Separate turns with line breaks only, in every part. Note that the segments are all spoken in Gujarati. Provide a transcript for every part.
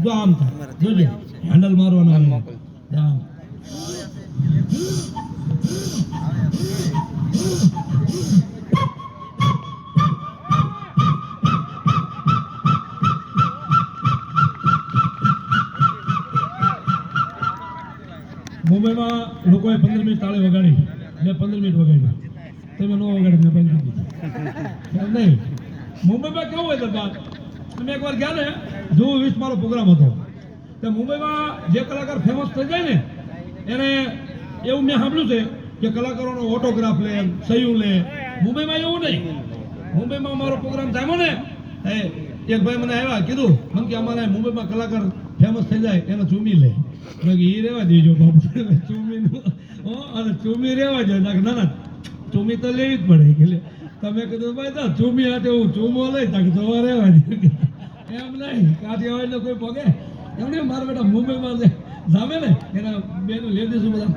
જો આમ થાય જોજો હેન્ડલ મારવાનું આમ મુંબઈમાં લોકોએ 15 મિનિટ તાળી વગાડી મેં 15 મિનિટ વગાડી તમે નો વગાડી મેં બંધ કરી નહીં મુંબઈમાં કેવું હોય દરબાર અમે એકવાર ગયા ને જુઓ 20 મારો પ્રોગ્રામ હતો તો મુંબઈમાં જે કલાકાર ફેમસ થઈ જાય ને એને એવું મેં સાંભળ્યું છે કે કલાકારોનો ઓટોગ્રાફ લે સહી લે મુંબઈમાં એવું નહીં મુંબઈમાં મારો પ્રોગ્રામ થયો ને એક ભાઈ મને આવ્યા કીધું મને કે અમારે મુંબઈમાં કલાકાર ફેમસ થઈ જાય એને ચૂમી લે એ રેવા દેજો બાબુ ચૂમીનું અને ચૂમી રેવા જોઈએ ના ના ચૂમી તો લેવી જ પડે કે તમે કીધું ભાઈ તો ચૂમી હાટે હું ચૂમો લઈ તાકે જવા રેવા દે એમ નહીં કાઠિયાવાડ કોઈ પગે એમ નહીં મારા બેટા મુંબઈમાં જામે ને એના બેનું લેડીઝ બધા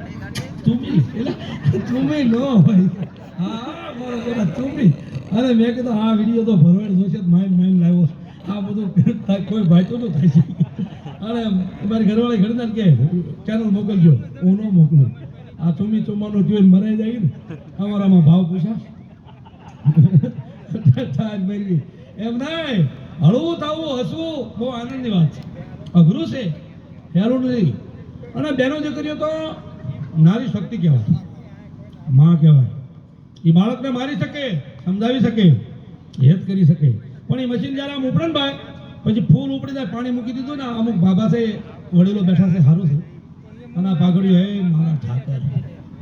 ચૂમી એટલે ચૂમી નો ભાઈ હા મારો બેટા ચૂમી અરે મેં કીધું આ વિડીયો તો ભરવાડ જોશે માઇન્ડ લાવ્યો આ બધું કોઈ ભાઈ તો થાય છે અરે મારી ઘરવાળી ઘણી કે ચેનલ મોકલજો હું ન મોકલું આ ચૂમી ચૂમાનું જોઈને મરાઈ જાય ને અમારામાં ભાવ પૂછા એમ નહીં હળવું થવું હસવું બહુ આનંદની વાત છે અઘરું છે હેરું નહીં અને બહેનો દીકરીઓ તો નારી શક્તિ કહેવાય માં કહેવાય એ બાળકને મારી શકે સમજાવી શકે હેત કરી શકે પણ એ મશીન જ્યારે આમ ઉપડે ને ભાઈ પછી ફૂલ ઉપડી જાય પાણી મૂકી દીધું ને અમુક બાબા છે વડીલો બેઠા છે સારું છે અને આ પાઘડીઓ હે મારા ઠાકર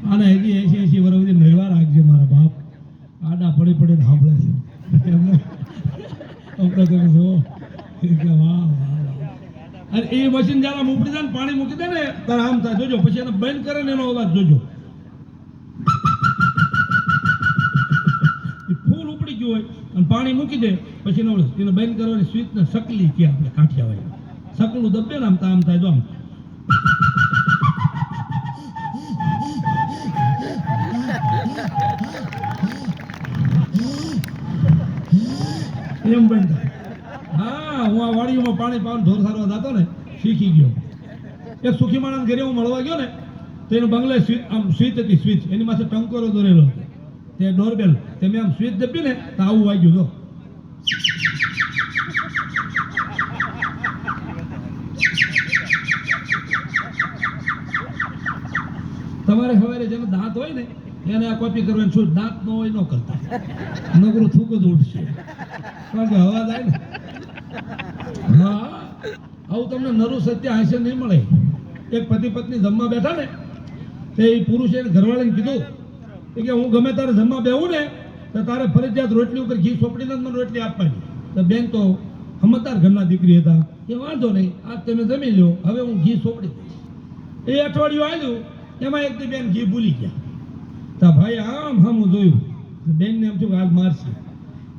આને હજી 80 વર્ષ સુધી મેળવા રાખજે મારા બાપ આડા પડી પડીને સાંભળે છે એમને આપણે તમે જો વાહ અને એ મશીન જ્યારે આમ ઉપડી જાય ને પાણી મૂકી દે ને ત્યારે આમ થાય જોજો પછી એને બંધ કરે ને એનો અવાજ જોજો ફૂલ ઉપડી ગયું હોય અને પાણી મૂકી દે પછી એને બંધ કરવાની સ્વિચ ને સકલી કે આપણે કાઠિયાવાડ સકલું દબે ને આમ થાય જો આમ એમ બંધ થાય હા હું આ વાડીઓમાં પાણી પાવાનું ઢોર સારવા જતો ને શીખી ગયો એક સુખી માણસ ઘરે હું મળવા ગયો ને તો એનો બંગલે આમ સ્વિચ હતી સ્વિચ એની માથે ટંકોરો દોરેલો હતો તે ડોરબેલ તે મેં આમ સ્વિચ દબી ને તો આવું વાગ્યું જો તમારે હવે જેનો દાંત હોય ને એને આ કોપી કરવાની શું દાંત ન હોય ન કરતા નકરું થૂક જ ઉઠશે કારણ કે હવા જાય ને હા આવું તમને નરું સત્ય હાસ્ય નહીં મળે એક પતિ પત્ની જમવા બેઠા ને તે એ પુરુષે ઘરવાળાને કીધું કે હું ગમે તારે જમવા બેહું ને તો તારે ફરજિયાત રોટલી ઉપર ઘી સોપડીને જ મને રોટલી આપવાની તો બેન તો સમજદાર ઘરના દીકરી હતા એ વાંધો નહીં આજ તમે જમી લો હવે હું ઘી સોપડી એ અઠવાડિયું આવ્યું એમાં એક બેન ઘી ભૂલી ગયા તો ભાઈ આમ હું જોયું બેનને એમ થયું આગ મારશે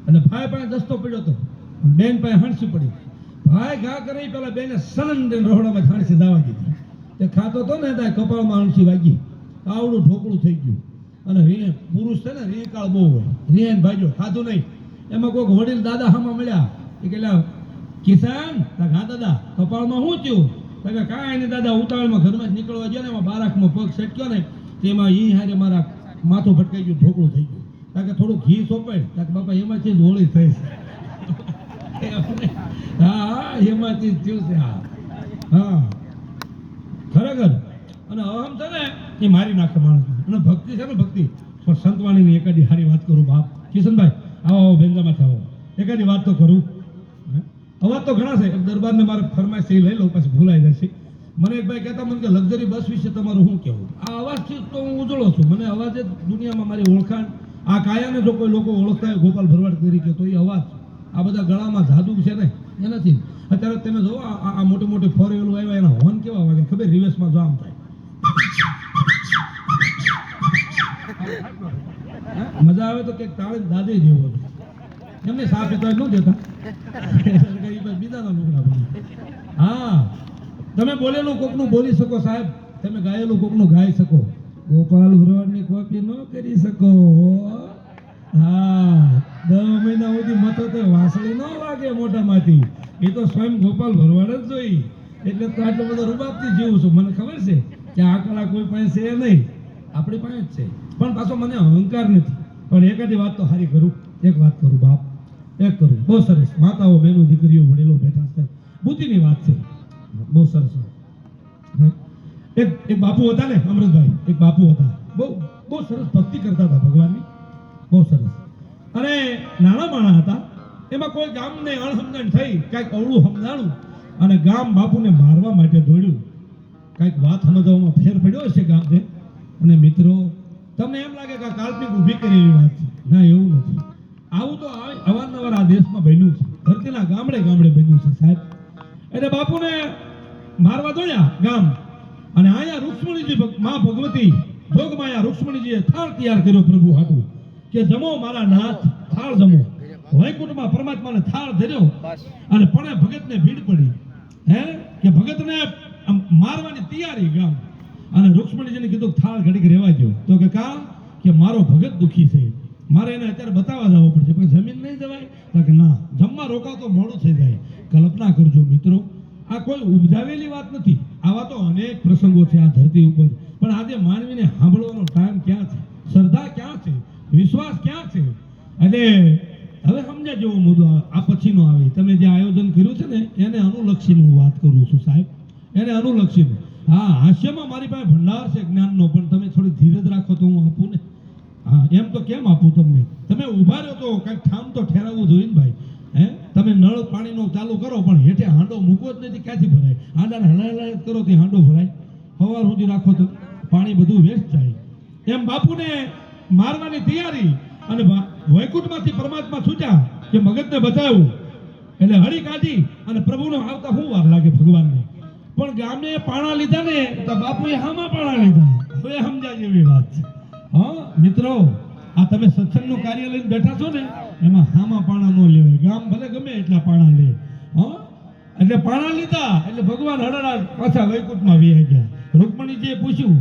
અને ભાઈ પાસે દસ્તો પડ્યો હતો બેન પાસે હાંસી પડી ભાઈ ઘા કરી પેલા બેને સનન રોહડામાં હાંસી દાવા દીધી તે ખાતો હતો ને ત્યાં કપાળમાં હાંસી વાગી આવડું ઢોકળું થઈ ગયું અને પુરુષ છે ને રેકાળ બહુ હોય રેન ભાઈજો ખાધું નહીં એમાં કોઈક વડીલ દાદા હામાં મળ્યા એ કે કિસાન હા દાદા કપાળમાં શું થયું કે કાંઈ નહીં દાદા ઉતાવળમાં ઘરમાં જ નીકળવા ગયો ને એમાં બારાકમાં પગ સેટક્યો ને તેમાં ઈ હારે મારા માથું ભટકાઈ ગયું ઢોકળું થઈ ગયું કારણ કે થોડું ઘી સોંપાય કારણ કે બાપા એમાંથી જ હોળી થઈ છે હા એમાંથી જ થયું છે હા ખરેખર અને અહમ છે ને એ મારી નાખે માણસ અને ભક્તિ છે ને ભક્તિ પણ સંતવાણીની એકાદી સારી વાત કરું બાપ કિશનભાઈ આવો બેંગામાંથી આવો એકાદી વાત તો કરું અવાજ તો ઘણા છે દરબારને મારે ફરમાઈશ લઈ લઉં પછી ભૂલાઈ જશે મને એક ભાઈ કહેતા મને કે લક્ઝરી બસ વિશે તમારું શું કહેવું આ અવાજથી તો હું ઉજળો છું મને અવાજ જ દુનિયામાં મારી ઓળખાણ આ કાયાને જો કોઈ લોકો ઓળખતા હોય ગોપાલ ભરવાડ તરીકે તો એ અવાજ આ બધા ગળામાં જાદુ છે ને એનાથી અત્યારે તમે જો આ મોટી મોટી ફોર વ્હીલ આવ્યા એના હોર્ન કેવા વાગે ખબર રિવર્સમાં જો આમ થાય મજા આવે તો કંઈક તાળે દાદે જેવો એમને સાફ તો ન દેતા બીજાના લુગડા બની હા તમે બોલેલું કોકનું બોલી શકો સાહેબ તમે ગાયેલું કોકનું ગાઈ શકો ગોપાલ ભરવાડની કોપી ન કરી શકો હા 10 મહિના સુધી મતો તો વાસળી ન વાગે મોઢામાંથી એ તો સ્વયં ગોપાલ ભરવાડ જ જોઈ, એટલે તો આટલો બધો રૂબાબથી જીવું છું. મને ખબર છે કે આ કળા કોઈ પાસે છે નહીં, આપણી પાસે જ છે. પણ પાછો મને અહંકાર નથી. પણ એકાદી વાત તો સારી કરું, એક વાત કરું બાપ, એક કરું. બહુ સરસ. માતાઓ, બહેનો, દીકરીઓ, વડીલો બેઠા છે, બુદ્ધિની વાત છે, બહુ સરસ. એક બાપુ હતા ને અમૃતભાઈ, એક બાપુ હતા, બહુ સરસ ભક્તિ કરતા હતા ભગવાનની, બહુ સરસ. અને નાના માણા હતા. એમાં કોઈ ગામને અણસમજણ થઈ, કાંઈક અવળું સમજાણું અને ગામ બાપુને મારવા માટે દોડ્યું. કાંઈક વાત સમજવામાં ફેર પડ્યો હશે ગામને. અને મિત્રો, તમને એમ લાગે કે કાલ્પનિક ઊભી કરેલી વાત છે. ના, એવું નથી. આવું તો અવારનવાર આ દેશમાં બન્યું છે, ધરતીના ગામડે ગામડે બન્યું છે સાહેબ. એટલે બાપુને મારવા દોડ્યા ગામ. અને અહીંયા રૂક્ષ્મણીજી, માં ભગવતી જોગમાયા રૂક્ષ્મણીજીએ થાળ તૈયાર કર્યો પ્રભુ હાટુ, કે જમો મારા નાથ, થાળ જમો. વૈકુંઠમાં પરમાત્માને થાળ ધર્યો અને પણ ભગતને ભીડ પડી, કે ભગતને મારવાની તૈયારી ગામ. અને રૂક્ષ્મણીજીને કીધું થાળ ઘડીક રહેવા દો. તો કે કા, કે મારો ભગત દુખી છે, મારે એને અત્યારે બતાવવા જવું પડશે. પણ જમીન નહીં જવાય? તો કે ના, જમવા રોકાવ તો મોડું થઈ જાય. કલ્પના કરજો મિત્રો, આ કોઈ ઉપજાવેલી વાત નથી. આવા તો અનેક પ્રસંગો છે આ ધરતી ઉપર. પણ આજે માનવીને સાંભળવાનો ટાઈમ ક્યાં છે? શ્રદ્ધા ક્યાં છે? વિશ્વાસ ક્યાં છે? એટલે હવે સમજ્યા જેવો મુદ્દો આ પછીનો આવે. તમે જે આયોજન કર્યું છે ને, એને અનુલક્ષીને હું વાત કરું છું સાહેબ, એને અનુલક્ષીને. હા, હાસ્યમાં મારી પાસે ભંડાર છે જ્ઞાનનો, પણ તમે થોડી ધીરજ રાખો તો હું આપું ને. હા, એમ તો કેમ આપું તમને? તમે ઊભા રહ્યો તો કાંઈક ઠામ તો ઠેરાવવું જોઈએ ને ભાઈ. તમે નળ પાણીનો ચાલુ કરો, પણ હેઠે હાંડો મૂકવો જ નથી, ક્યાંથી ભરાય? હાંડાને હલાય કરો તે હાંડો ભરાય? સવાર સુધી રાખો તો પાણી બધું વેસ્ટ જાય. એમ બાપુને મારવાની તૈયારી. અને વૈકુંઠમાંથી પરમાત્મા છૂટ્યા કે મગજને બચાવ્યું, એટલે હળી કાઢી અને પ્રભુનો આવતા શું વાર લાગે ભગવાનને. પણ ગામને પાણા લીધા ને તો બાપુએ હામાં પાણા લીધા. તો એ સમજાય એવી વાત છે. હા મિત્રો, આ તમે સત્સંગનું કાર્ય લઈને બેઠા છો ને, એમાં હામાં પાણા ન લેવાય. ગામ ભલે ગમે એટલા પાણા લે. હા, એટલે પાણા લીધા એટલે ભગવાન હળહળા પાછા વૈકુંઠમાં વી ગયા. રૂકમણીજીએ પૂછ્યું,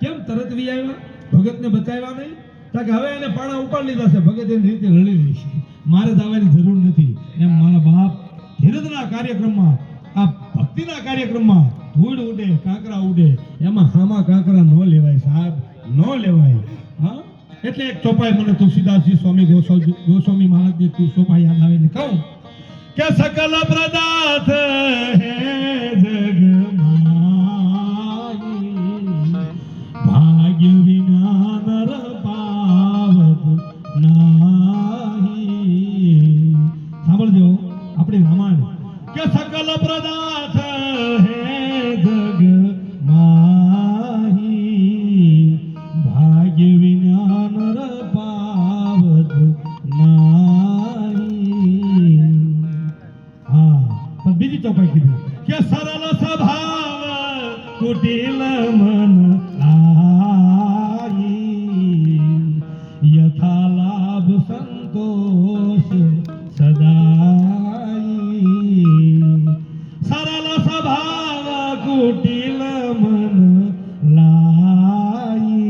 કેમ તરત વી આવ્યા? ભગતને બચાવ્યા નહીં? કારણ કે હવે એને પાણા ઉપાડી લીધા છે, ભગત એની રીતે લડી રહી છે, મારે જવાની જરૂર નથી. એમ મારા બાપ ધીરજના કાર્યક્રમમાં, આ ભક્તિના કાર્યક્રમમાં ધૂળ ઉડે, કાંકરા ઉડે, એમાં હામા કાંકરા ન લેવાય સાહેબ, ન લેવાય. હા, એટલે એક ચોપાઈ મને તુલસીદાસજી સ્વામી ગોસ્વામી મહારાજની તું ચોપાઈ યાદ આવે ને કહું કે સકલ પદાર્થ હે જગમાઈ, ભાગ્ય વિના નર પાવત નાહી. સાંભળજો આપણી રામાયણ, કે સકલ પદાર્થ હે જગમાઈ, ભાગ્ય વિના નર પાવત નાહી. હા, પણ બીજી ચોપાઈ કીધી કે સરળ સ્વભાવ કુટિલ મન આઈ, યથા લાભ સંતોષ સદાઈ. સરળ સ્વભાવ કુટિલ મન લાઈ,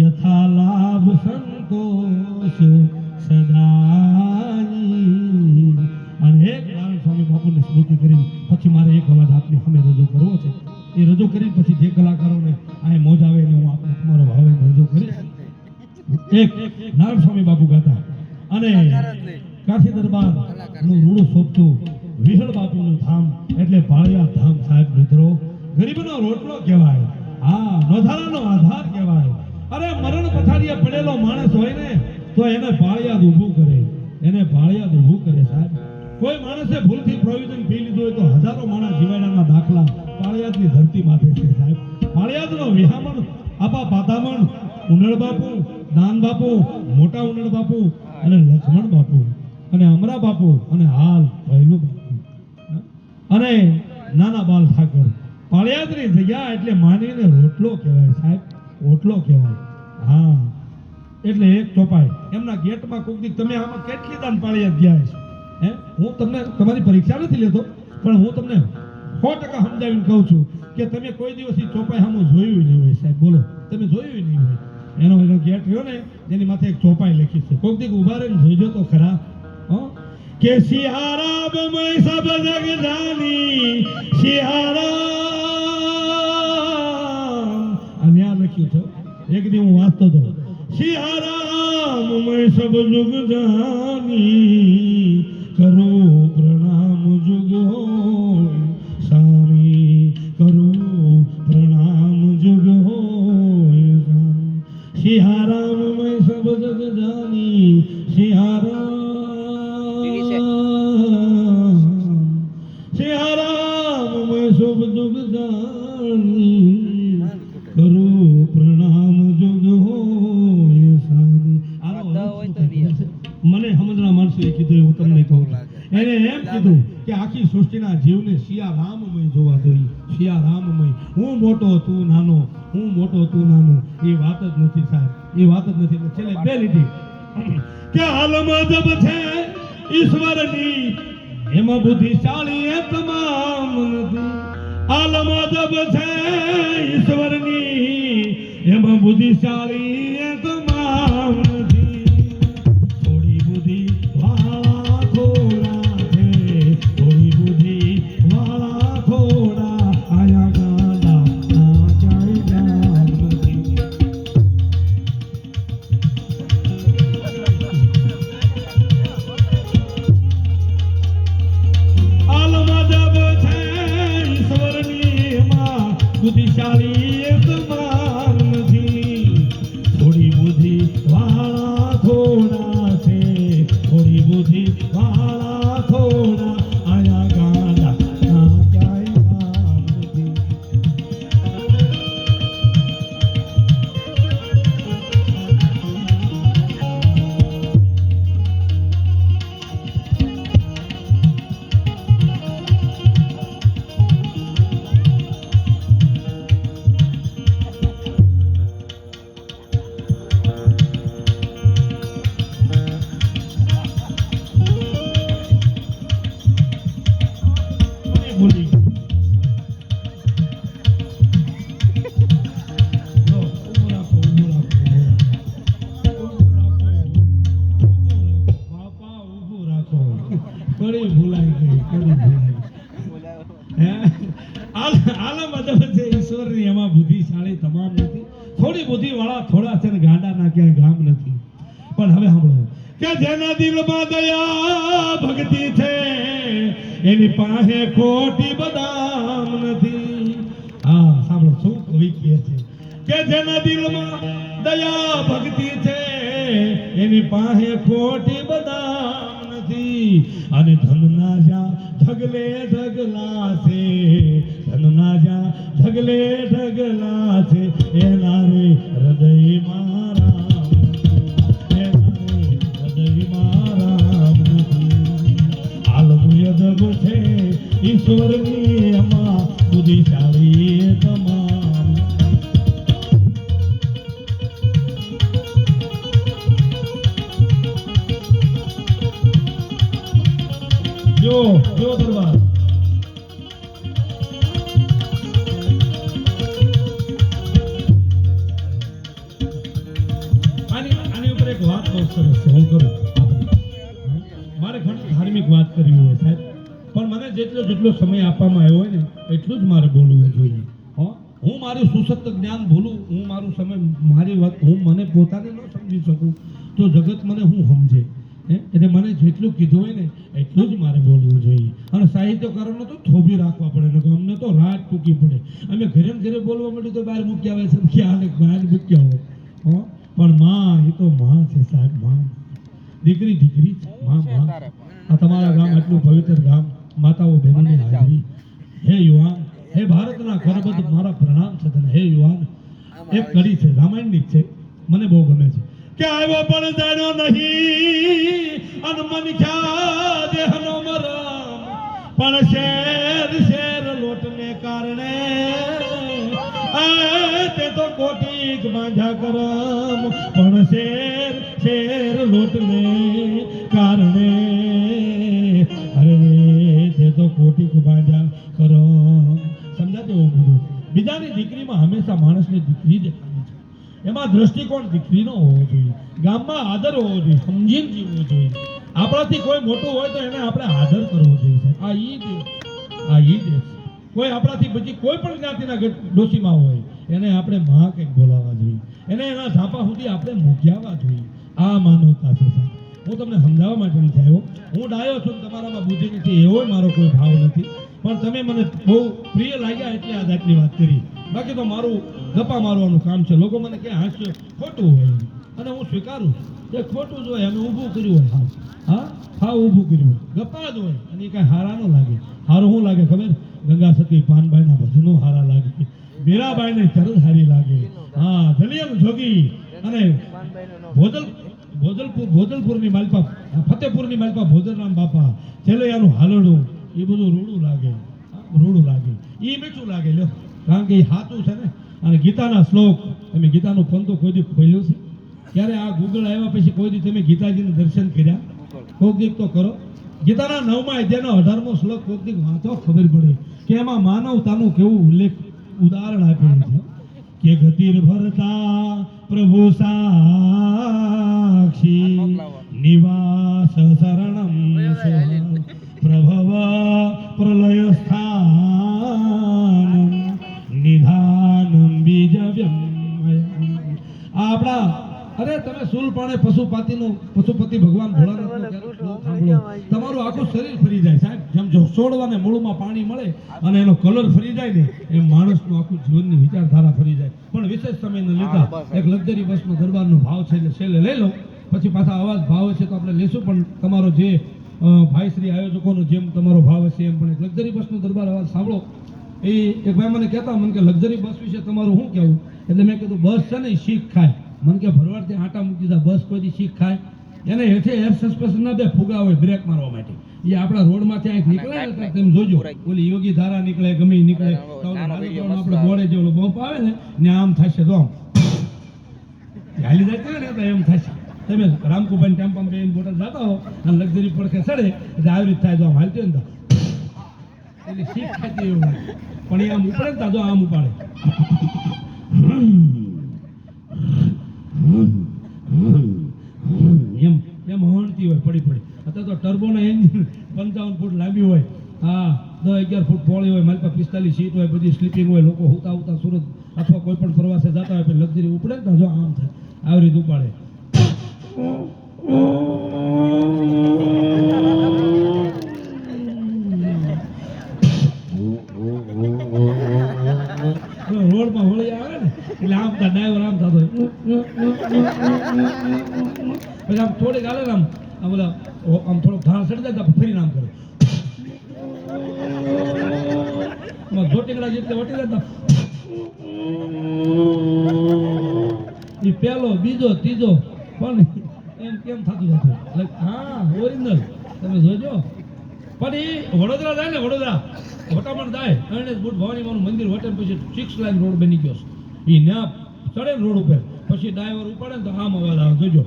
યથા લાભ સંતોષ સદાઈ. અને એક નારાયણ સ્વામી બાપુની સ્મૃતિ કરીને પછી મારે એક અવાજ આપની સામે રજૂ કરવો છે. એ રજૂ કરી પછી જે કલાકારોને આ મોજ આવે ને હું આપણે તમારો ભાવે રજૂ કરીશ. એક નારાયણ સ્વામી બાપુ ગાતા અને કાઠી દરબાર નું રૂડું શોભતું વિહળ બાપુનું ધામ એટલે ભાળિયા ધામ સાહેબ. મિત્રો, ગરીબનો રોટલો કહેવાય. હા, નોધારાનો આધાર કહેવાય. અરે મરણ પથારીએ પડેલો માણસ હોય ને તો એને ભાળિયાદ ઊભું કરે, એને ભાળિયાદ ઊભું કરે સાહેબ. કોઈ માણસે ભૂલથી પ્રોવિઝન પી લીધું હોય તો હજારો માણસ જીવાડાના દાખલા પાળિયાદની ધરતી માથે છે સાહેબ. પાળિયાદનો વિહામણ આપા પાતામણ, ઉનળ બાપુ, દાન બાપુ, મોટા ઉનળ બાપુ અને લક્ષ્મણ બાપુ અને અમરા બાપુ અને હાલ પહેલું બાપુ અને નાના બાલ ઠાકર. પાળિયાદની જગ્યા એટલે માનીને રોટલો કહેવાય સાહેબ, રોટલો કહેવાય. હા, એટલે એક ચોપાઈ એમના ગેટમાં કોક દી તમે આમાં કેટલી દાન પાળિયાદ ગયા છે? હું તમને તમારી પરીક્ષા નથી લેતો, પણ હું તમને 100% સમજાવીને કહું છું કે તમે કોઈ દિવસ ઈ ચોપાઈ સામું જોયું નહીં હોય સાહેબ. બોલો, તમે જોયું નહીં હોય. એનો ગેટ રહ્યો ને, એની માથે એક ચોપાઈ લખી છે. કોક દી ઉભા રહીને જોઈજો તો ખરા. કે સિયારામ મય સબ જગ જાની સિયારામ અન્યા લખ્યું છે એક દી હું વાંચતો હતો સિયારામ મય સબ જગ જાની કરો પ્રણામ જુગ હોય સામી કરો પ્રણામ જુગ હોય સામી સિયારામ મય સબ જગ જાની સિયારામ સિયારામ મય સબ જગ જાની કરો પ્રણામ જુગ હોય સામી મને સમજણા માણસો એ કીધું હું તમને કહું એને એમ કીધું કે આખી સૃષ્ટિના જીવને સિયા રામમય જોવા જોઈએ સિયા રામમય હું મોટો તું નાનો હું મોટો તું નાનો એ વાત જ નથી સાહેબ એ વાત જ નથી એટલે છેલ્લે બે લીધી કે હાલમાં જબ છે ઈશ્વરની એમાં બુદ્ધિશાળી એ તમામ નથી હાલમાં જબ છે ઈશ્વરની એમાં બુદ્ધિશાળી એ તમામ નથી થોડી બુદ્ધિ વાળા થોડા છે થોડી બુદ્ધિ વાળા થોડા આયા ગાડા ના જાય જામ નથી હાલમાં જબ છે ઈશ્વરની એમાં બુદ્ધિશાળી એ તમામ નથી થોડી બુદ્ધિ વાળા થોડા છે થોડી બુદ્ધિ વાળા થોડા આયા ગાડા ના જાય ગામ નથી બોલી જો ઉભો રાખો બાપા ઉભો રાખો કડી ભૂલાઈ ગઈ હે આલમ અદબ છે ઈશ્વરની એમાં બુદ્ધિશાળી તમામ નથી થોડી બુદ્ધિ વાળા થોડા છે ને ગાંડા ના ક્યાંય ગામ નથી પણ હવે સાંભળો કે જેના દિલમાં દયા ભક્તિ છે એની પાસે ખોટી બદામ નથી હા સાંભળો શું કવિ કહે છે કે જેના દિલમાં દયા ભક્તિ છે એની પાસે ખોટી બદામ નથી અને ધનના જા ઢગલે ઢગલા છે ધનના જા ઢગલે ઢગલા છે એના રે હૃદય મારા છે ઈશ્વરની એમાં બુદ્ધિશાળી તમામ જો દરબાર આની ઉપર એક વાત બહુ સરસ છે હું કરું મારે ઘણી ધાર્મિક વાત કરવી હોય સાહેબ પણ મને જેટલો સમય આપવામાં આવ્યો હોય ને એટલું જ મારે બોલવું જોઈએ હું મારું સુસપ્ત જ્ઞાન બોલું હું મારું સમય મારી વાત હું મને પોતાને ન સમજી શકું તો જગત મને હું સમજે એટલે મને જેટલું કીધું હોય ને એટલું જ મારે બોલવું જોઈએ અને સાહિત્યકારોને તો થોભી રાખવા પડે ને અમને તો રાત ટૂંકી પડે અમે ઘરે બોલવા માંડ્યું તો બહાર મૂકી આવે છે કે આને બહાર મૂક્યા હો પણ માં એ તો માં છે સાહેબ માં દીકરી છે માં આ તમારા ગામ આટલું પવિત્ર ગામ માતાઓ બહેનોની હાજરી હે યુવાન હે ભારતના ખરબત મારા પ્રણામ છે તને હે યુવાન એક કડી છે રામાયણની જ છે મને બહુ ગમે છે કે આવ્યો પણ જાણ્યો નહીં અન મન ખ્યા દેહનો મરમ પણ શેર લોટને કારણે તે તો કોટીક બાંધા કરમ પણ શેર લોટને કારણે અરે તે તો કોટીક બાંધા કરમ સમજાતું બીજાની દીકરીમાં હંમેશા માણસની દીકરી દેખાય છે એમાં દ્રષ્ટિકોણ દીકરીનો હોવો જોઈએ, ગામમાં આદર હોવો જોઈએ, સમજીને જીવવો જોઈએ. આપણાથી કોઈ મોટું હોય તો એને આપણે આદર કરવો જોઈએ. આ ઈ દેશ કોઈ આપણાથી પછી કોઈ પણ જ્ઞાતિના ડોશીમાં હોય એને આપણે માં કંઈક બોલાવવા જોઈએ, એને એના ઝાપા સુધી આપણે મૂક્યાવા જોઈએ. આ માનવતા છે સાહેબ. હું તમને સમજાવવા માટે નથી આવ્યો. હું ડાયો છું, તમારામાં બુદ્ધિ નથી એવો મારો કોઈ ભાવ નથી, પણ તમે મને બહુ પ્રિય લાગ્યા એટલે આજ આટલી વાત કરી. બાકી તો મારું ગપ્પા મારવાનું કામ છે. લોકો મને કે હાસ્ય ખોટું હોય અને હું સ્વીકારું કે ખોટું જ હોય, અમે ઊભું કર્યું હોય, હા ઊભું કર્યું હોય, ગપ્પા જ હોય અને એ કાંઈ હારા ન લાગે. હારું શું લાગે ખબર? ગંગા સતી પાનબાઈના ભજનો હારા લાગે, મીરાબાઈને ચરજ હારી લાગે, હા દલિયલ જોગી અને ભોજલપુરની માલપા, ફતેપુરની માલપા ભોજનરામ બાપા, છેલ્લૈયાનું હાલડું, એ બધું રૂડું લાગે, એ મીઠું લાગે. લ્યો, કારણ કે એ સાચું છે ને. અને ગીતાના શ્લોક, તમે ગીતાનું પંતો કોઈ દી ખોલ્યું છે ત્યારે? આ ગૂગલ આવ્યા પછી કોઈ દી તમે ગીતાજીનું દર્શન કર્યા? કોક દીક તો કરો. ગીતાના 9મા અધ્યાયનો 18મો શ્લોક કોક દીક વાંચો, ખબર પડે કે એમાં માનવતાનું કેવું ઉદાહરણ આપેલું છે કે ગતિર ભરતા પ્રભુ સાક્ષી નિવાસ શરણમ પ્રભવ પ્રલય સ્થાનમ નિધાનમ બીજવ્યમ. આપણા અરે તમે સુલપાણે પશુપતિ ભગવાન ભોળાનાથનો શ્લોક સાંભળો, તમારું આખું શરીર ફરી જાય સાહેબ. જેમ જો છોડવાને મૂળમાં પાણી મળે અને એનો કલર ફરી જાય ને, એમ માણસનું આખું જીવનની વિચારધારા ફરી જાય. પણ વિશેષ સમયને લીધા એક લક્ઝરી બસનો દરબારનો ભાવ છે એટલે છેલ્લે લઈ લો, પછી પાછા અવાજ ભાવ છે તો આપણે લેશું. પણ તમારો જે ભાઈશ્રી આયોજકોનો જેમ તમારો ભાવ હશે એમ પણ એક લક્ઝરી બસનો દરબાર અવાજ સાંભળો. એ એક ભાઈ મને કહેતા, મને કે લક્ઝરી બસ વિશે તમારું શું કહેવું? એટલે મેં કીધું બસ છે ને શીખ ખાય. મને કે ભરવાડથી આટા મૂકી દીધા, બસ કોઈ શીખ ખાય? એને હેઠે એર સસ્પેન્શનના 2 ફુગા હોય બ્રેક મારવા માટે. એ આપણા રોડમાંથી અહીં નીકળે ને તેમ જોજો, ઓલી યોગી ધારા નીકળે, ગમે નીકળે તો આપણે બોડે જે ઓલો બમ્પ આવે ને આમ થશે, તો આમ હાલી જાય ને એમ થશે. તમે રામકુભાઈ ટેમ્પામાં બેન બોટાદ જતા હો અને લક્ઝરી પડખે સડે એટલે આવી રીતે થાય, તો આમ હાલતી ને એટલે શીખ ખાતી એવું પણ એ આમ ઉપડે ને તો આમ ઉપાડે. એમ હણતી હોય પડી. અત્યારે તો ટર્બોના એન્જિન 55 ફૂટ લાંબી હોય, હા 10-11 ફૂટ પહોળી હોય, મારી પાસે 45 સીટ હોય, બધી સ્લીપિંગ હોય. લોકો હુતા સુરત અથવા કોઈ પણ પ્રવાસે જતા હોય એટલે લક્ઝરી ઉપડે ને જો આમ થાય, આવી રીતે ઉપાડે. રોડમાં હોળી આવે ને એટલે આમ થાય, ડ્રાઈવર આમ થતો હોય. પછી આમ થોડીક હાલે ને આમ બોલા આમ થોડોક ઢાળ ચડી જાય તો ફરીને આમ કરે. જોટીકડા જેટલે વટી જાય એ પહેલો, બીજો, ત્રીજો પણ એમ કેમ થતું જતું. હા ઓરિજિનલ તમે જોજો. પણ એ વડોદરા જાય ને, વડોદરા વટામણ જાય ગણેશ બુટ ભવાની માનું મંદિર વટે પછી 6 લાઈન રોડ બની ગયો છે. એ ના ચડે રોડ ઉપર પછી ડ્રાઈવર ઉપાડે ને તો આમ અવાજ આવે, જોજો.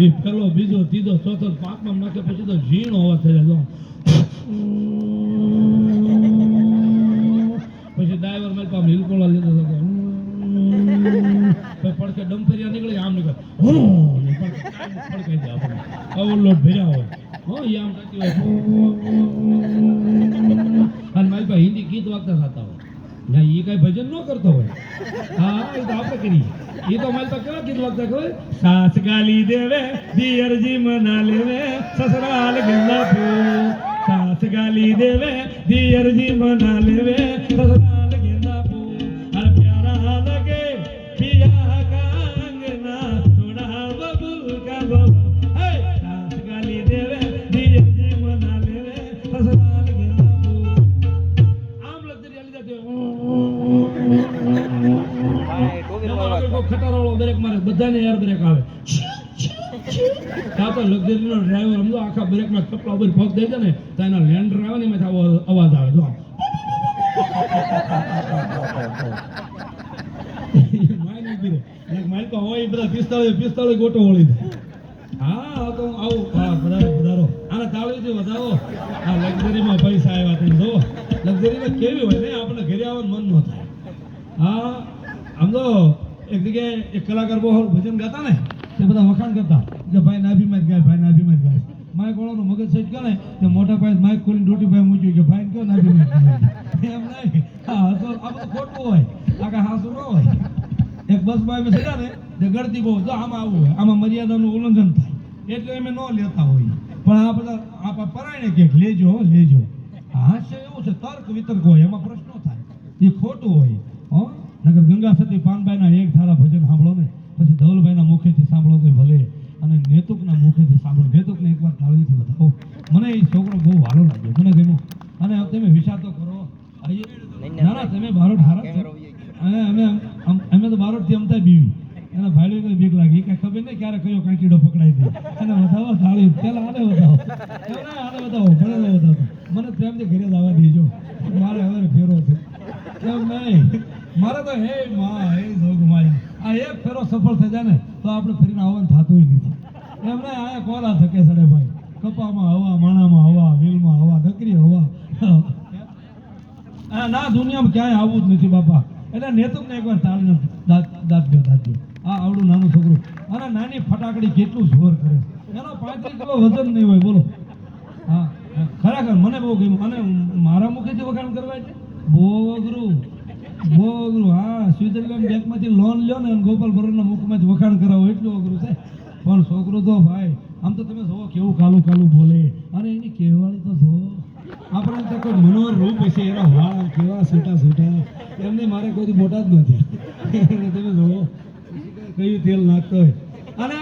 એ પેલો, બીજો, ત્રીજો, ચોથો, 5માં નાખે પછી તો ઝીણો અવાજ થઈ જાય. પછી ડ્રાઈવર મેં પામ હિલકોલા લીધો હતો, પડકે ડમ્પરિયા નીકળે, આમ નીકળે પડકાઈ જાય આપણે ઓવરલોડ ભર્યા હોય. એ આમ થતી હોય અને મારી પાસે હિન્દી ગીત વાગતા થતા હોય. ના એ કઈ ભજન ન કરતો હોય. હા એ તો આપણે કરીએ. એ તો મારી પાસે કેવા ગીત વાગતા ખબર? સાસ ગાલી દેવે દિયરજી મના લેવે સસરાલ ગંગા ફૂલ. સાસ ગાલી દેવે દિયરજી મના લેવે સસરાલ ગંગા ફૂલ. હર પ્યારા લગે પિયા કા અંગના થોડા બબુલ કા બબુલ. હે સાસ ગાલી દેવે દિયરજી મના લેવે સસરાલ ગંગા ફૂલ. આમ લગતી આલી જતી ખટારો બ્રેક મારે, બધાને એર બ્રેક આવે. તો લક્ઝરીનો ડ્રાઈવર સમજો આખા બ્રેકમાં કપડા ઉપર પગ દઈ દે ને તો એના લેન્ડર આવે ને એમાંથી આવો અવાજ આવે. જો મારી તો હોય બધા 45 ગોટો વળી જાય. હા તો હું આવું. હા વધારો વધારો આના તાળીથી વધારો. આ લક્ઝરીમાં પૈસા આવ્યા તમે જો લક્ઝરીમાં કેવી હોય ને આપણે ઘરે આવવાનું મન ન થાય. હા આમ તો એક જગ્યાએ એક કલાકાર બહુ સારું ભજન ગાતા ને તે બધા વખાણ કરતા કે ભાઈ નાભીમાં જ ગાય, ભાઈ નાભીમાં જ ગાય. માઇક વાળાનો મગજ સેટ કરે તે મોટા ભાઈ માઇક ખોલીને ડોટી ભાઈ મૂક્યું કે ભાઈ કયો નાભીમાં જ ગાય. એમ નહીં. હા તો આ બધું ખોટું હોય, આ કાંઈ હાસું ન હોય. એક બસમાં અમે સજા ને તે ગળતી બહુ જો આમાં આવું હોય, આમાં મર્યાદાનું ઉલ્લંઘન થાય એટલે અમે ન લેતા હોઈએ. પણ આ બધા આ પરાયણે કે લેજો લેજો. હાસ્ય એવું છે તર્ક વિતર્ક હોય, એમાં પ્રશ્નો થાય, એ ખોટું હોય. હો નગર ગંગા સતી પાનભાઈના એક ધારા ભજન સાંભળો ને પછી ધવલભાઈના મુખેથી સાંભળો તો ભલે, અને નેતુકના મુખેથી સાંભળો. નેતુકને એકવાર તાળીથી બતાવો. મને એ છોકરો બહુ સારો લાગ્યો, મને ગમ્યો. અને તમે વિચાર તો કરો, ના ના તમે બારોટ હારા છો. અમે તો બારોટથી અમતા બીવી એના ભાઈઓ કોઈ બીક લાગી કાંઈ ખબર નહીં ક્યારે કયો કાંકીડો પકડાઈ દે. એને વધાવો તાળી પેલા આને વધાવો, આને વધાવો, ભણે વધાવો. મને પ્રેમથી ઘરે જવા દેજો, મારે હવે ફેરો છે. એમ નહીં, મારે તો હે માં હે જોગ માયા આ એક ફેરો સફળ થઈ જાય ને તો આપણે ફરીને આવવાનું થતું નથી. એમ નહીં આયા કોલા થકે સડે ભાઈ, કપામાં હવા, માણામાં હવા, વેલમાં હવા, નકરી હવા. ના દુનિયામાં ક્યાંય આવવું જ નથી બાપા. એટલે નેતુકને એકવાર તાળીનો દાદજો દાદજો. આ આવડું નાનું છોકરું અને નાની ફટાકડી કેટલું જોર કરે, એનો 35 કિલો વજન નહીં હોય બોલો. હા ખરેખર મને બહુ ગમ્યું. અને મારા મુખેથી વખાણ કરવા છે બહુ અઘરું, બહુ અઘરું. હા સ્વિટરલેન્ડ બેંકમાંથી લોન લ્યો ને ગોપાલ ભરોના મુખમાંથી વખાણ કરાવો એટલું અઘરું છે. પણ છોકરું તો ભાઈ આમ તો તમે જોવો કેવું કાલું કાલું બોલે, અને એની કહેવાળી તો જોવો. આપણે તો કોઈ મનોહર રૂપ હશે, એના વાળ કેવા છૂટા છૂટા, એમને મારે કોઈ મોટા જ નથી. તમે જોવો કયું તેલ નાખતો હોય. અને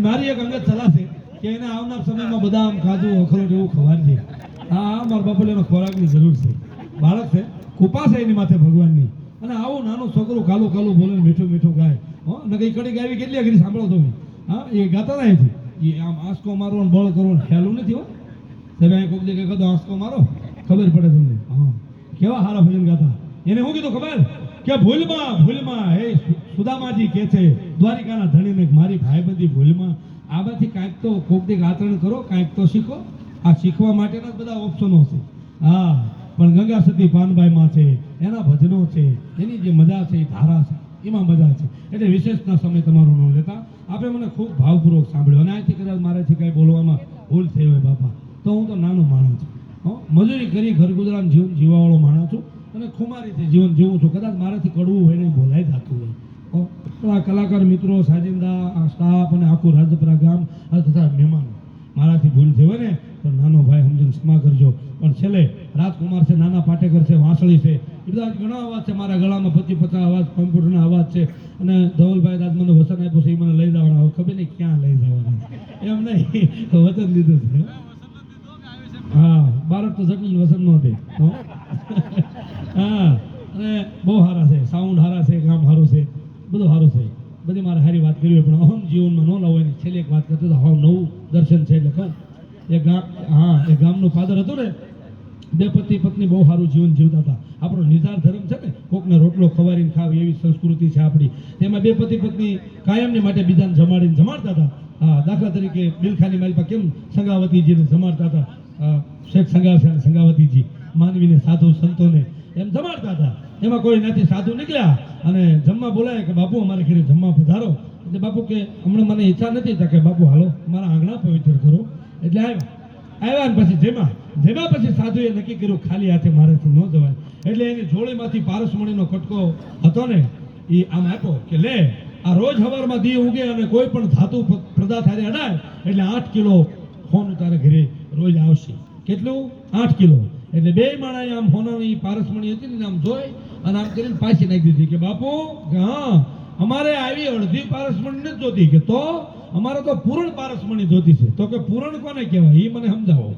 મારી એક અંગત સલાહ છે કે એને આવનાર સમયમાં બદામ કાજુ અખરોટ એવું ખવાડજે. હા મારા બાપુને એનો ખોરાકની જરૂર છે. બાળક છે, કૃપા છે એની માથે ભગવાનની. અને આવું નાનું છોકરું કાલું કાલું બોલે મીઠું મીઠું ગાય. હો ને કઈ કડી ગાવી કેટલી અઘરી સાંભળો તમે. હા એ ગાતા ના એથી એ આમ આંસકો મારવો ને બળ કરવો ખ્યાલું નથી. હો તમે કોઈક જગ્યાએ કદો આંસકો મારો ખબર પડે તમને. હા કેવા સારા ભજન ગાતા. એને શું કીધું ખબર કે ભૂલમાં ભૂલમાં હે સુદામાજી કે છે દ્વારિકાના ધણીને મારી ભાઈબંધી ભૂલમાં. આમાંથી કાંઈક તો કોક દી આચરણ કરો, કાંઈક તો શીખો. આ શીખવા માટેના જ બધા ઓપ્શનો છે. હા પણ ગંગા સતી પાનબાઈમાં છે, એના ભજનો છે, એની જે મજા છે એ ધારા છે, એમાં મજા છે. એટલે વિશેષના સમય તમારો ન લેતા આપણે મને ખૂબ ભાવપૂર્વક સાંભળ્યો. અને આથી કદાચ મારાથી કાંઈ બોલવામાં ભૂલ થઈ હોય બાપા તો હું તો નાનો માણસ છું. મજૂરી કરી ઘર ગુજરાન જીવન જીવાવાળો માણસ છું અને ખુમારીથી જીવન જીવું છું. કદાચ મારાથી કડવું હોય ને બોલાઈ જતું હોય. પણ આ કલાકાર મિત્રો, સાજિંદા, આ સ્ટાફ અને આખું રાજપરા ગામ તથા મહેમાનો મારાથી ભૂલ થઈ હોય ને તો નાનો ભાઈ સમજીને ક્ષમા કરજો. પણ છેલ્લે રાજકુમાર છે, નાના પાટેકર છે, વાંસળી છે, એ બધા ઘણા અવાજ છે. મારા ગળામાં 25-50 અવાજ કમ્પ્યુટરના અવાજ છે. અને ધવલભાઈ આજ મને વસન આપ્યું છે, એ મને લઈ જવાના. હવે ખબર નહીં ક્યાં લઈ જવાના, એમ નહીં વચન દીધું છે. હા બારોટ તો જટલી વસન ન દે. હા અને બહુ સારા છે, સાઉન્ડ સારા છે, ગામ સારું છે, બધું સારું છે. બધી મારે સારી વાત કરી હોય પણ અહમ જીવનમાં ન લાવો. એની છેલ્લી એક વાત કરતો તો હા નવું દર્શન છે એટલે કહું. એ ગામ, હા એ ગામનું ફાધર હતું ને, બે પતિ પત્ની બહુ સારું જીવન જીવતા હતા. આપણો નિધાર ધર્મ છે ને કોકને રોટલો ખવારીને ખાવ એવી સંસ્કૃતિ છે આપણી. તેમાં બે પતિ પત્ની કાયમની માટે બીજાને જમાડીને જમાડતા હતા. હા દાખલા તરીકે બિલખાની માલિપા કેમ સંગાવતીજીને જમાડતા હતા, શેખ સંગાવતીજી માનવીને, સાધુ સંતોને એમ જમાડતા હતા. એમાં કોઈ નાથી સાધુ નીકળ્યા અને જમવા બોલાય કે બાપુ અમારે ઘરે જમવા પધારો. એટલે બાપુ કે હમણાં મને ઈચ્છા નથી કે બાપુ હાલો મારા આંગણા પવિત્ર કરો. એટલે આવ્યા ને પછી જેમાં પછી સાધુએ નક્કી કર્યું ખાલી હાથે મારાથી ન જવાય. એટલે એની જોડીમાંથી પારસમણીનો કટકો હતો ને એ આમ આપ્યો કે લે આ રોજ સવારમાં દી ઉગે અને કોઈ પણ ધાતુ પદાર્થ હારે અડાય એટલે 8 કિલો સોનું તારે ઘરે રોજ આવશે. કેટલું? 8 કિલો. એટલે બે માણાએ આમ હોનાની પારસમણી હતી ને આમ જોઈ અને આમ કરીને પાછી નાખી દીધી કે બાપુ હા અમારે આવી અડધી પારસમણી નથી જોતી, કે તો અમારે તો પૂર્ણ પારસમણી જોતી છે. તો કે પૂર્ણ કોને કહેવાય એ મને સમજાવો.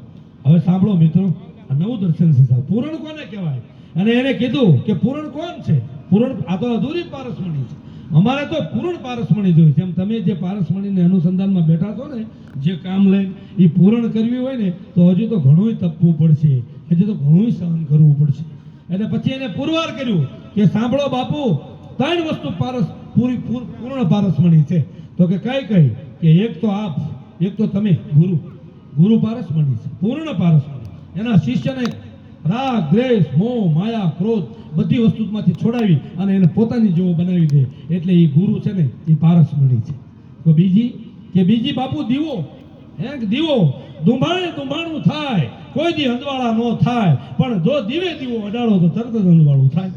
હવે સાંભળો મિત્રો, આ નવું દર્શન છે સાહેબ. પૂર્ણ કોને કહેવાય? અને એને કીધું કે પૂર્ણ કોણ છે? પૂર્ણ આ તો અધૂરી પારસમણી છે. અમારે તો પૂર્ણ પારસમણી જોઈએ. જેમ તમે જે પારસમણીને અનુસંધાનમાં બેઠા છો ને, જે કામ લઈને એ પૂર્ણ કરવી હોય ને તો હજુ તો ઘણું તપવું પડશે, હજુ તો ઘણું સહન કરવું પડશે. એટલે પછી એને પુરવાર કર્યું કે સાંભળો બાપુ 3 વસ્તુ પૂર્ણ પારસમણી છે. તો કે કઈ કઈ? કે એક તો આપ, એક તો તમે ગુરુ પારસમણી છે, પૂર્ણ પારસમણી. એના શિષ્યને રાગ, દ્વેષ, મોહ, માયા, ક્રોધ બધી વસ્તુમાંથી છોડાવી અને એને પોતાની જેવો બનાવી દે, એટલે એ ગુરુ છે ને એ પારસમણી છે. તો બીજી બાપુ દીવો, દીવો ધુંભાણું થાય, કોઈ દી અંજવાળા ન થાય, પણ જો દીવો અડાડો તો તરત જ અંજવાળું થાય.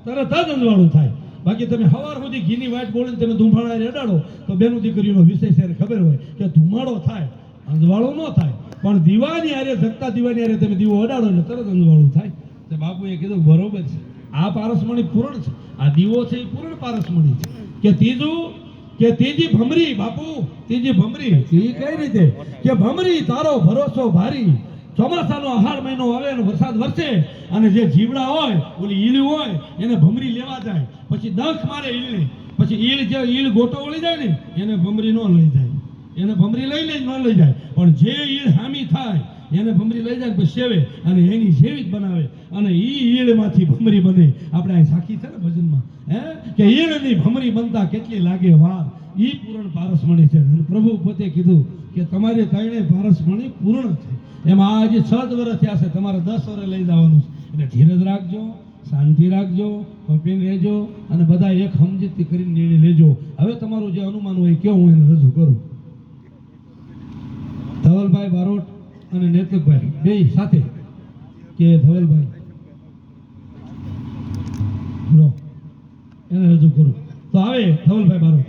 તરત જ અંજવાળું થાય. બાકી તમે સવાર સુધી ઘીની વાટ બોલીને તમે ધુંભાણા અડાડો તો બેનું દીકરીનો વિષય છે ખબર હોય કે ધુમાડો થાય, અંજવાળો ન થાય. પણ દીવાની હારે, જગતા દીવાની હારે તમે દીવો અડાડો એટલે તરત અંજવાળું થાય. તે બાપુએ કીધું બરોબર છે, આ પારસમણી પૂર્ણ છે, આ દીવો છે એ પૂર્ણ પારસમણી છે. કે ત્રીજી ભમરી, બાપુ ત્રીજી ભમરી એ કઈ રીતે કે ભમરી તારો ભરોસો ભારી, ચોમાસાનો આહાર મહિનો આવે અને વરસાદ વરસે અને જે જીવડા હોય, ઓલી ઈળ હોય, એને ભમરી લેવા જાય, પછી ડંખ મારે ઈળને, પછી ઈળ ગોટો વળી જાય ને એને ભમરી ન લઈ જાય, એને ભમરી ન લઈ જાય, પણ જે ઈળ હામી થાય એને ભમરી લઈ જાય, પછી સેવે અને એની જેવી જ બનાવે અને ઈ ઈળમાંથી ભમરી બને. આપણે અહીં સાખી છે ને ભજનમાં, કે ઈળની ભમરી બનતા કેટલી લાગે વાર, ઈ પૂર્ણ પારસમણી છે. અને પ્રભુ પોતે કીધું કે તમારી ત્રણે પારસમણી પૂર્ણ છે. એમાં આજે 6 જ વર્ષ થયા છે, તમારે 10 વર્ષ લઈ જવાનું છે. એટલે ધીરજ રાખજો, શાંતિ રાખજો, પપીને રહેજો અને બધા એક સમજીતી કરીને નિર્ણય લેજો. હવે તમારું જે અનુમાન હોય કેવું હું એને રજૂ કરું. ધવલભાઈ બારોટ અને નૈતિકભાઈ બે સાથે કે ધવલભાઈ લો એને રજૂ કરું તો આવે ધવલભાઈ બારોટ.